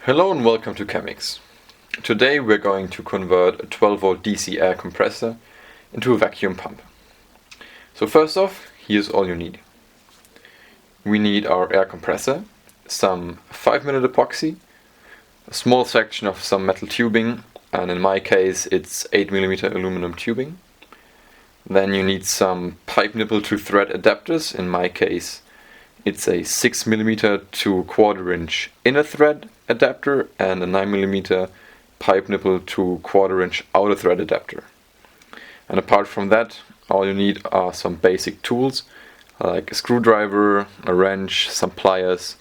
Hello and welcome to Chemix. Today we're going to convert a 12-volt DC air compressor into a vacuum pump. So first off, here's all you need. We need our air compressor, some 5-minute epoxy, a small section of some metal tubing, and in my case it's 8mm aluminum tubing. Then you need some pipe nipple to thread adapters. In my case it's a 6mm to 1/4 inch inner thread adapter and a 9mm pipe nipple to 1/4 inch outer thread adapter. And apart from that, all you need are some basic tools like a screwdriver, a wrench, some pliers,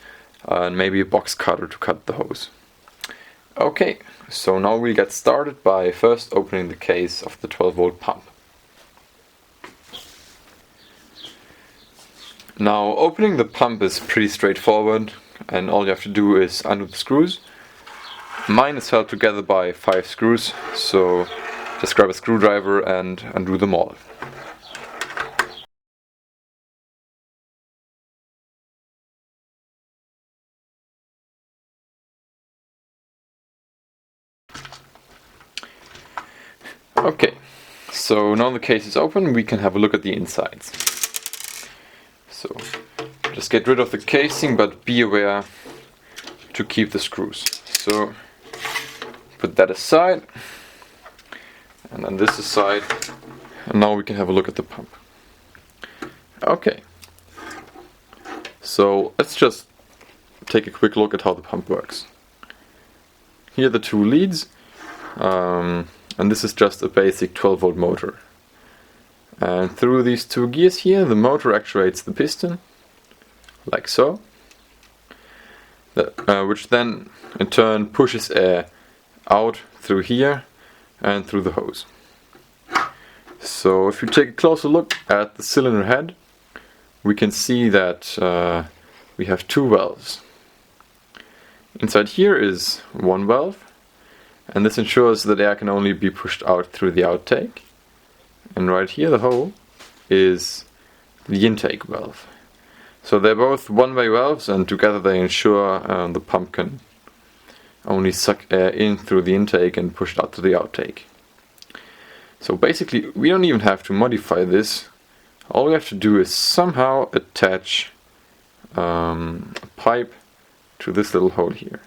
and maybe a box cutter to cut the hose. Okay, so now we'll get started by first opening the case of the 12-volt pump. Now, opening the pump is pretty straightforward, and all you have to do is undo the screws. Mine is held together by 5 screws, so just grab a screwdriver and undo them all. Okay, so now the case is open, we can have a look at the insides. So just get rid of the casing, but be aware to keep the screws. So put that aside, and then this aside, and now we can have a look at the pump. Okay, so let's just take a quick look at how the pump works. Here are the 2 leads, and this is just a basic 12-volt motor. And through these 2 gears here, the motor actuates the piston, like so, which then in turn pushes air out through here and through the hose. So if you take a closer look at the cylinder head, we can see that we have 2 valves. Inside here is 1 valve, and this ensures that air can only be pushed out through the outtake. And right here, the hole, is the intake valve. So they're both one-way valves, and together they ensure the pump can only suck air in through the intake and push it out to the outtake. So basically, we don't even have to modify this. All we have to do is somehow attach a pipe to this little hole here.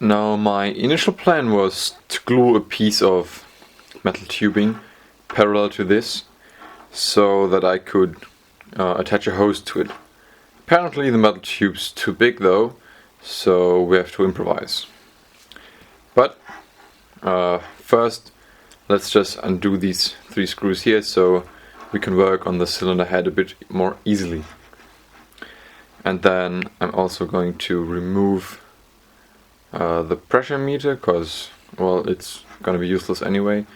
Now, my initial plan was to glue a piece of metal tubing parallel to this so that I could attach a hose to it. Apparently the metal tube's too big though, so we have to improvise. But first let's just undo these 3 screws here so we can work on the cylinder head a bit more easily. And then I'm also going to remove the pressure meter, because, well, it's going to be useless anyway,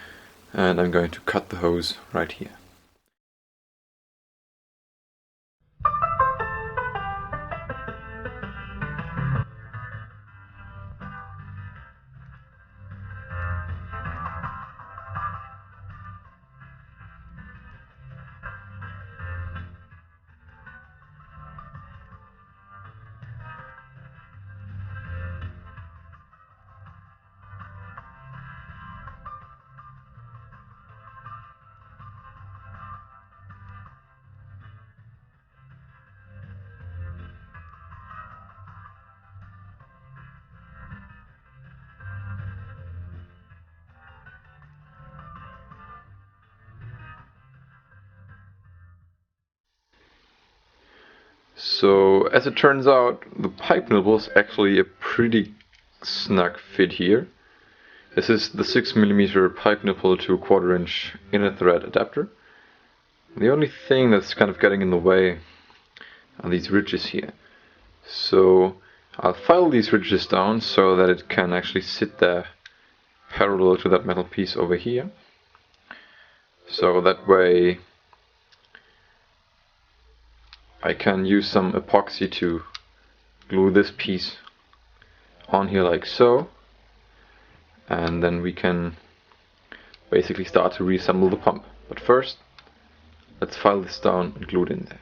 and I'm going to cut the hose right here. So, as it turns out, the pipe nipple is actually a pretty snug fit here. This is the 6mm pipe nipple to 1/4 inch inner thread adapter. The only thing that's kind of getting in the way are these ridges here. So I'll file these ridges down so that it can actually sit there parallel to that metal piece over here. So that way I can use some epoxy to glue this piece on here like so, and then we can basically start to reassemble the pump. But first, let's file this down and glue it in there.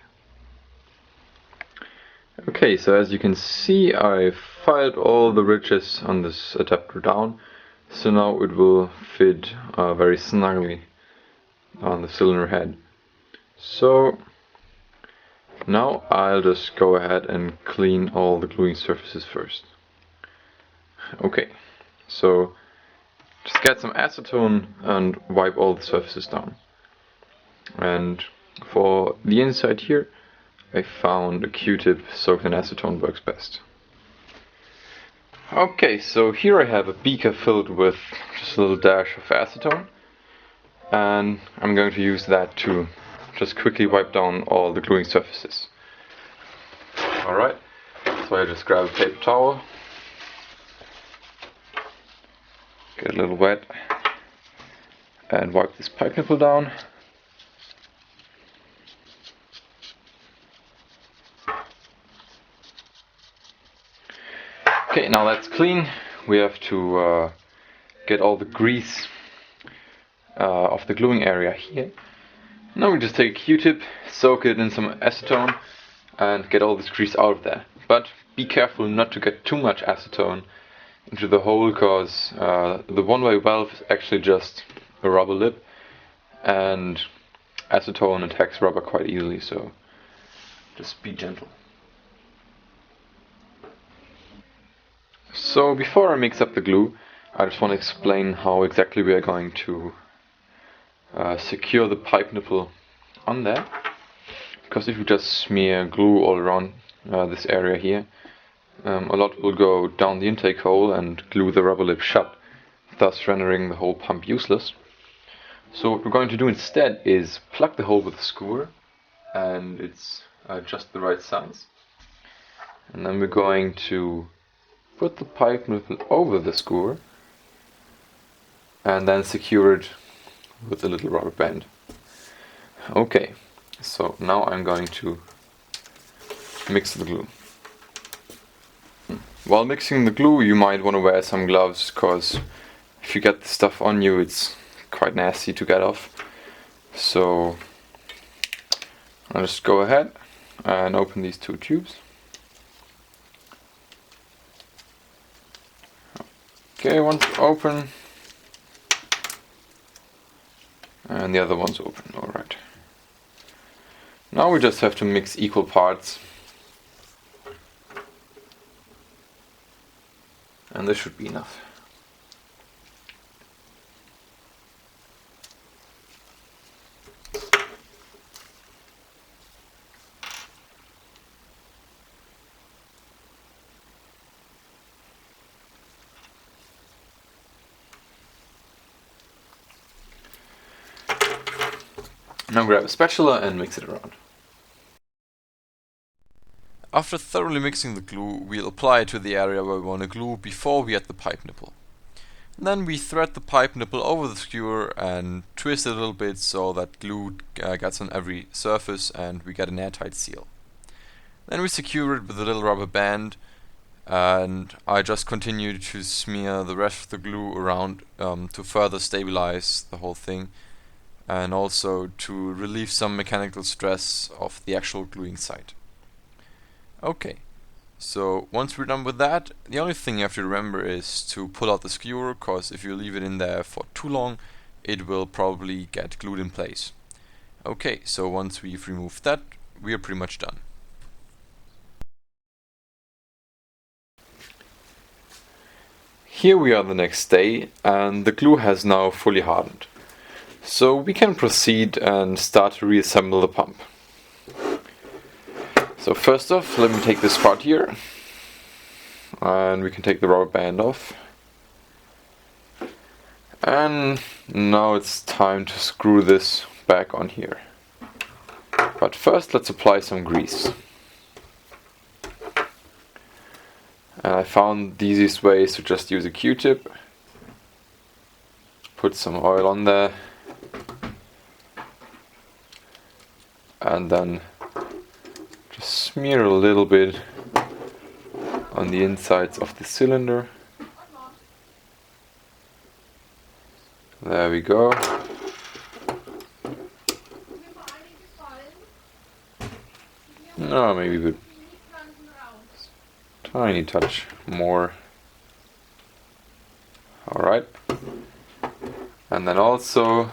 Okay, so as you can see, I've filed all the ridges on this adapter down, so now it will fit very snugly on the cylinder head. So now I'll just go ahead and clean all the gluing surfaces first. Okay, so just get some acetone and wipe all the surfaces down. And for the inside here, I found a Q-tip soaked in acetone works best. Okay, so here I have a beaker filled with just a little dash of acetone, and I'm going to use that to just quickly wipe down all the gluing surfaces. Alright, so I just grab a paper towel, get a little wet, and wipe this pipe nipple down. Okay, now that's clean. We have to get all the grease of the gluing area here. Now we just take a Q-tip, soak it in some acetone, and get all this grease out of there. But be careful not to get too much acetone into the hole, because the one-way valve is actually just a rubber lip, and acetone attacks rubber quite easily, so just be gentle. So before I mix up the glue, I just want to explain how exactly we are going to secure the pipe nipple on there. Because if you just smear glue all around this area here, a lot will go down the intake hole and glue the rubber lip shut, thus rendering the whole pump useless. So what we're going to do instead is plug the hole with a skewer, and it's just the right size. And then we're going to put the pipe nipple over the skewer and then secure it with a little rubber band. Okay, so now I'm going to mix the glue. While mixing the glue, you might want to wear some gloves, because if you get the stuff on you, it's quite nasty to get off. So I'll just go ahead and open these two tubes. Okay, one's open and the other one's open. Alright. Now we just have to mix equal parts, and this should be enough. Now grab a spatula and mix it around. After thoroughly mixing the glue, we'll apply it to the area where we want to glue before we add the pipe nipple. Then we thread the pipe nipple over the skewer and twist it a little bit so that glue gets on every surface and we get an airtight seal. Then we secure it with a little rubber band, and I just continue to smear the rest of the glue around to further stabilize the whole thing, and also to relieve some mechanical stress of the actual gluing site. Okay, so once we're done with that, the only thing you have to remember is to pull out the skewer, because if you leave it in there for too long, it will probably get glued in place. Okay, so once we've removed that, we are pretty much done. Here we are the next day, and the glue has now fully hardened. So we can proceed and start to reassemble the pump. So first off, let me take this part here, and we can take the rubber band off. And now it's time to screw this back on here. But first let's apply some grease. And I found the easiest way is to just use a Q-tip, put some oil on there, and then just smear a little bit on the insides of the cylinder. There we go. No, maybe a bit tiny touch more. Alright. And then also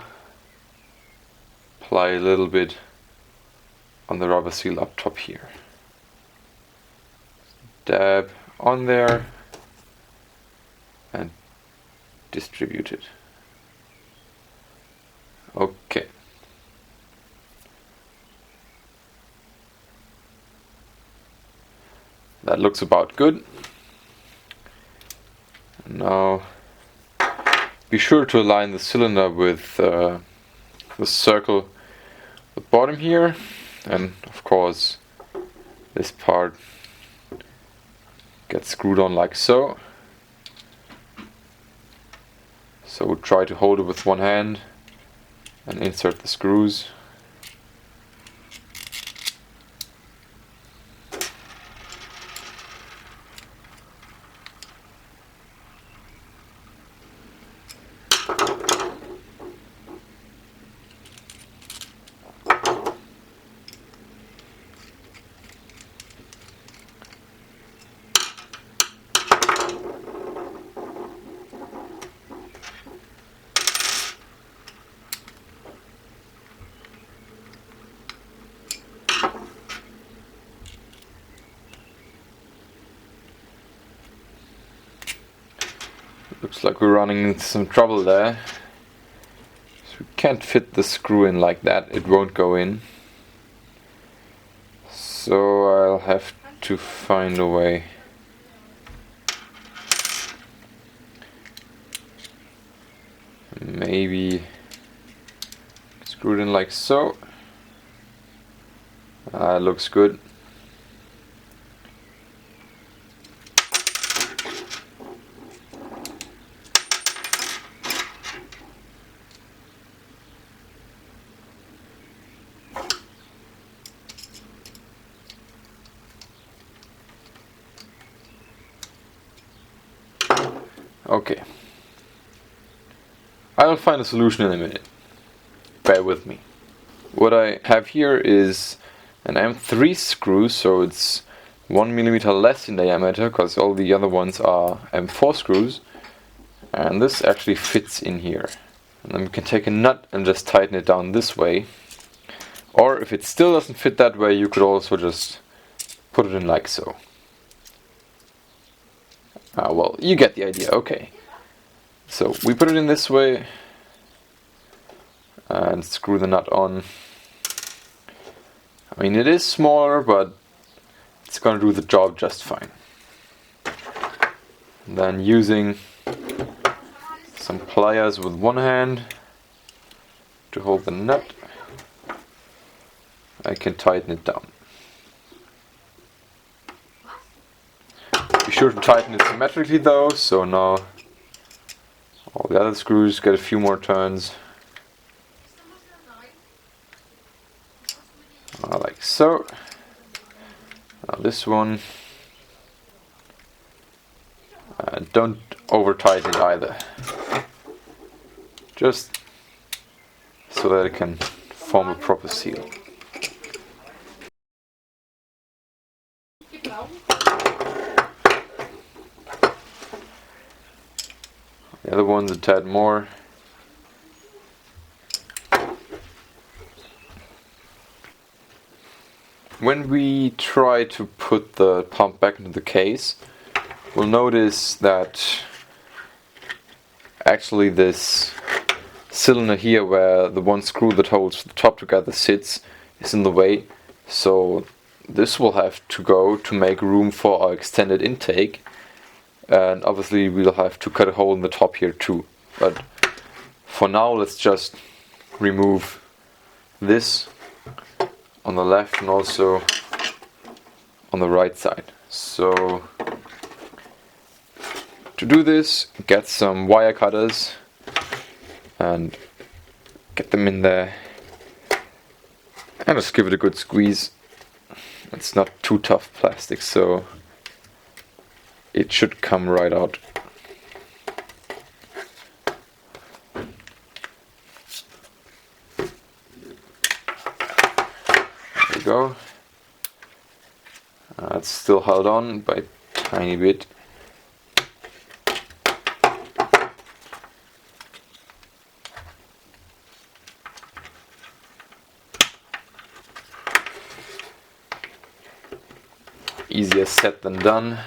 apply a little bit on the rubber seal up top here. Dab on there and distribute it. Okay. That looks about good. Now be sure to align the cylinder with the circle at the bottom here, and of course this part gets screwed on like so. So try to hold it with one hand and insert the screws. Looks like we're running into some trouble there. So we can't fit the screw in like that, it won't go in. So I'll have to find a way. Maybe screw it in like so. Looks good. Okay. I'll find a solution in a minute. Bear with me. What I have here is an M3 screw, so it's 1 millimeter less in diameter because all the other ones are M4 screws. And this actually fits in here. And then we can take a nut and just tighten it down this way. Or if it still doesn't fit that way, you could also just put it in like so. Well, you get the idea, okay. So we put it in this way and screw the nut on. I mean, it is smaller, but it's gonna do the job just fine. And then using some pliers with one hand to hold the nut, I can tighten it down. Be sure to tighten it symmetrically though, so now all the other screws get a few more turns. Like so. Now this one, don't over tighten it either. Just so that it can form a proper seal. The other one's a tad more. When we try to put the pump back into the case, we'll notice that actually this cylinder here, where the one screw that holds the top together sits, is in the way. So this will have to go to make room for our extended intake. And obviously we'll have to cut a hole in the top here too. But for now, let's just remove this on the left and also on the right side. So to do this, get some wire cutters and get them in there and just give it a good squeeze. It's not too tough plastic, so it should come right out. There we go. It's still held on by tiny bit. Easier said than done.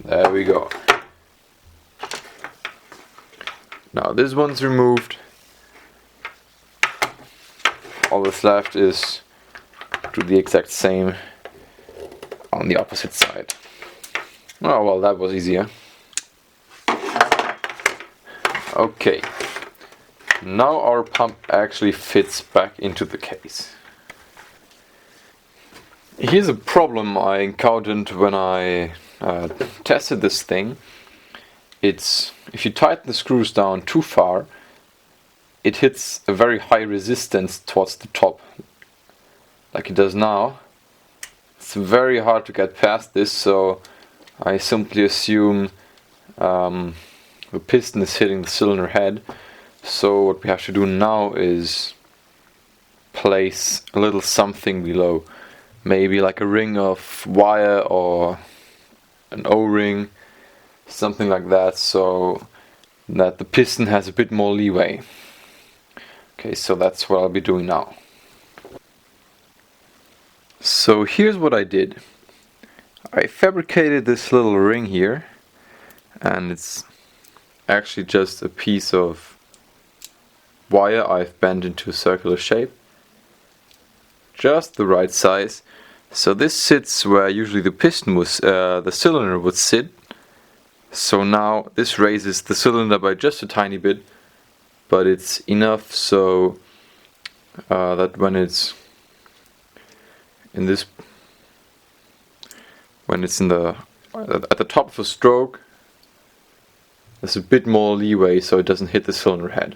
There we go. Now this one's removed. All that's left is do the exact same on the opposite side. Oh well, that was easier. Okay. Now our pump actually fits back into the case. Here's a problem I encountered when I tested this thing. It's if you tighten the screws down too far, it hits a very high resistance towards the top, like it does now. It's very hard to get past this, so I simply assume the piston is hitting the cylinder head. So what we have to do now is place a little something below, maybe like a ring of wire or an O-ring, something like that, so that the piston has a bit more leeway. Okay, so that's what I'll be doing now. So here's what I did. I fabricated this little ring here, and it's actually just a piece of wire I've bent into a circular shape, just the right size. So this sits where usually the piston was, the cylinder would sit. So now this raises the cylinder by just a tiny bit, but it's enough so that when it's in this, when it's in the at the top of a stroke, there's a bit more leeway so it doesn't hit the cylinder head.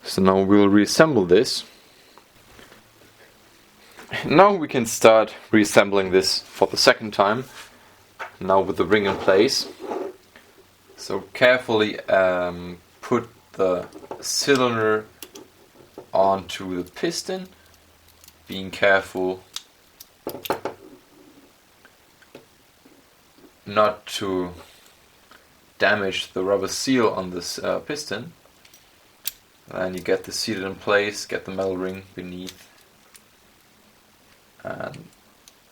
So now we'll reassemble this. Now we can start reassembling this for the second time, now with the ring in place. So carefully put the cylinder onto the piston, being careful not to damage the rubber seal on this piston. And you get this seated in place, get the metal ring beneath, and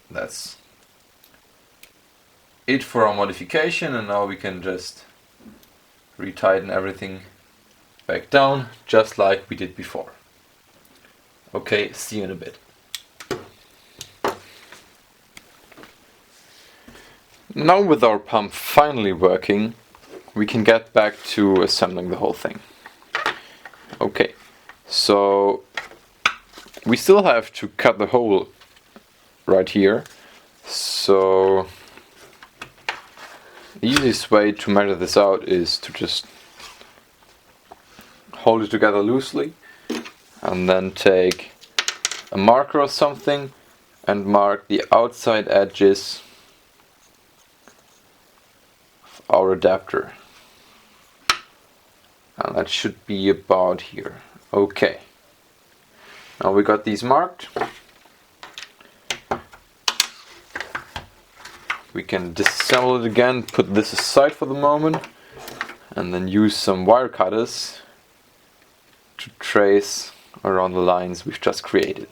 that's it for our modification. And now we can just retighten everything back down, just like we did before. Okay, see you in a bit. Now with our pump finally working, we can get back to assembling the whole thing. Okay, so we still have to cut the hole right here. So the easiest way to measure this out is to just hold it together loosely and then take a marker or something and mark the outside edges of our adapter. And that should be about here. Okay. Now we got these marked. We can disassemble it again, put this aside for the moment, and then use some wire cutters to trace around the lines we've just created.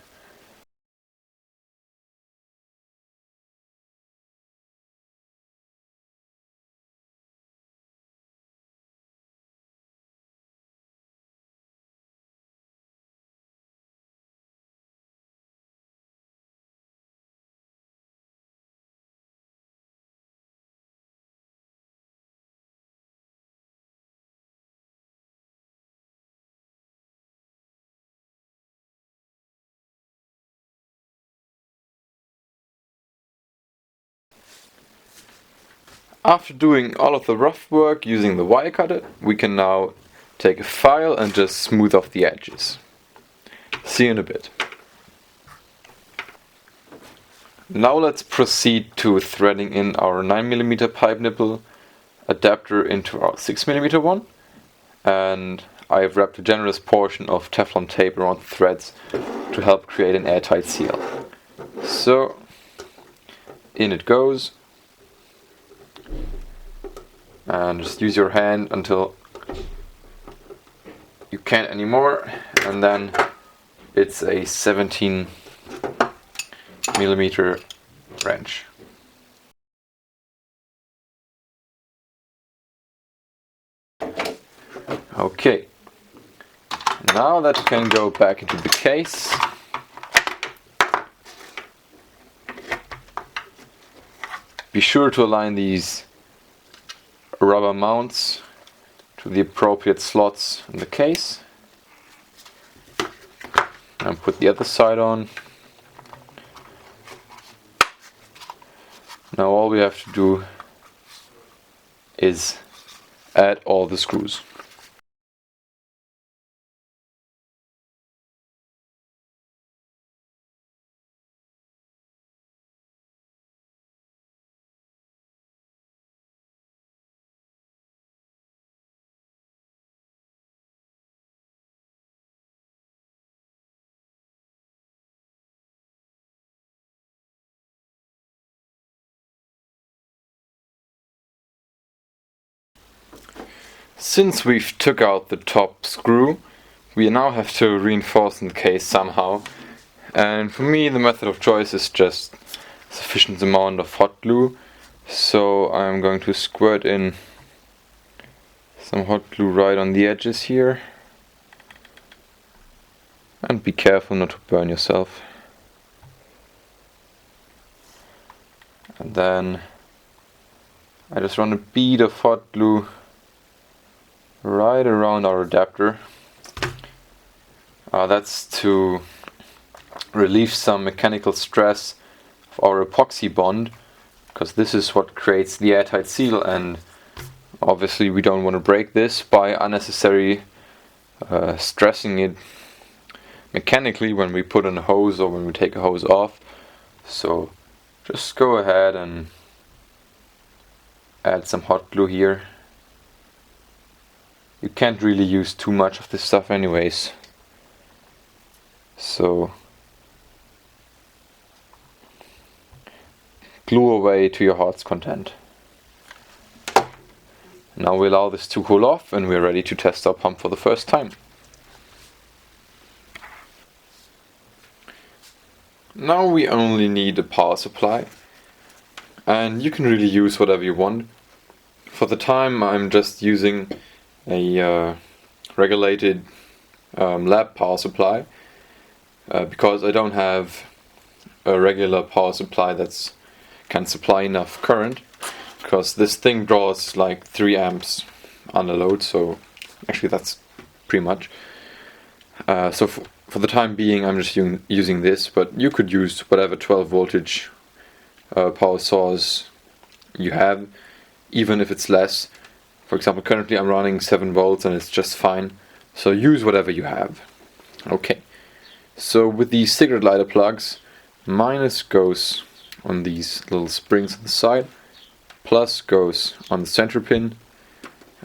After doing all of the rough work using the wire cutter, we can now take a file and just smooth off the edges. See you in a bit. Now let's proceed to threading in our 9mm pipe nipple adapter into our 6mm one, and I have wrapped a generous portion of Teflon tape around the threads to help create an airtight seal. So, in it goes, and just use your hand until you can't anymore, and then it's a 17 millimeter wrench. Okay, now that can go back into the case. Be sure to align these rubber mounts to the appropriate slots in the case. And put the other side on. Now all we have to do is add all the screws. Since we've took out the top screw, we now have to reinforce the case somehow. And for me, the method of choice is just sufficient amount of hot glue. So I'm going to squirt in some hot glue right on the edges here. And be careful not to burn yourself. And then I just run a bead of hot glue right around our adapter. That's to relieve some mechanical stress of our epoxy bond, because this is what creates the airtight seal, and obviously we don't want to break this by unnecessary stressing it mechanically when we put on a hose or when we take a hose off. So just go ahead and add some hot glue here. You can't really use too much of this stuff anyways, so glue away to your heart's content. Now we allow this to cool off and we're ready to test our pump for the first time. Now we only need a power supply, and you can really use whatever you want. For the time I'm just using a regulated lab power supply because I don't have a regular power supply that can supply enough current, because this thing draws like 3 amps under load, so actually that's pretty much. So for the time being I'm just using this, but you could use whatever 12 voltage power source you have, even if it's less. For example, currently I'm running 7 volts and it's just fine, so use whatever you have. Okay, so with these cigarette lighter plugs, minus goes on these little springs on the side, plus goes on the center pin,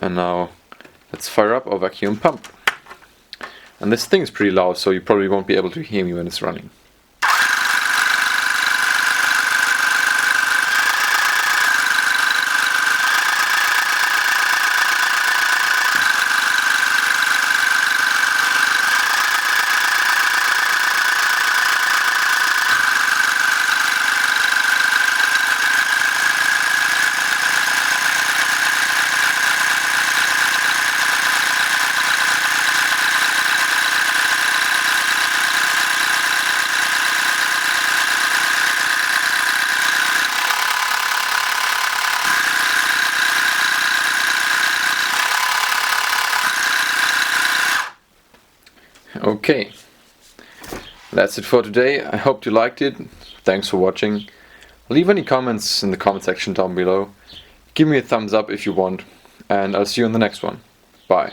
and now let's fire up our vacuum pump. And this thing is pretty loud, so you probably won't be able to hear me when it's running. Okay, that's it for today. I hope you liked it. Thanks for watching. Leave any comments in the comment section down below. Give me a thumbs up if you want, and I'll see you in the next one. Bye.